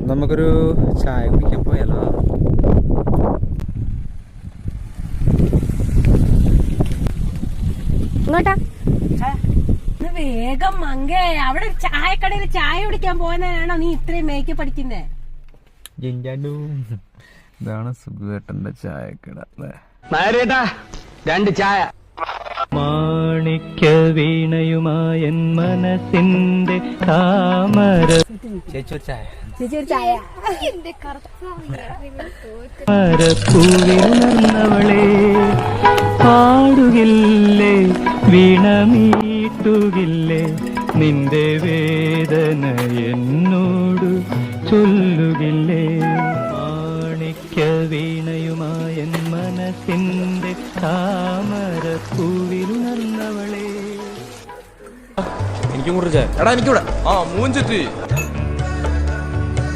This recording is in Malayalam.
നമുക്കൊരു ചായ കുടിക്കാൻ പോയാലോ? ഇങ്ങോട്ടാ വേഗം മങ്കേ. അവിടെ ചായക്കടയിൽ ചായ കുടിക്കാൻ പോകാനാണോ നീ ഇത്രയും മേക്കപ്പ് അടിക്കുന്നേ? ഇതാണ് സുഖേട്ടന്റെ ചായക്കട അല്ലേ? രണ്ട് ചായ. മാണിക്യ വീണയുമായൻ മനസ്സിന്റെ താമര ചേച്ചി ചായ. മരപ്പൂവിലുണർന്നവളെ പാടുകില്ലേ വീണമീട്ടുകില്ലേ നിന്റെ വേദന എന്നോട് ചൊല്ലുകില്ലേ? മാണിക്യ വീണയുമായൻ മനസ്സിന്റെ താമരപ്പൂവിലുണർന്നവളെ. എനിക്കും കൂടെ ചായ. എടാ എനിക്കൂടെ. മൂഞ്ചിട്ട്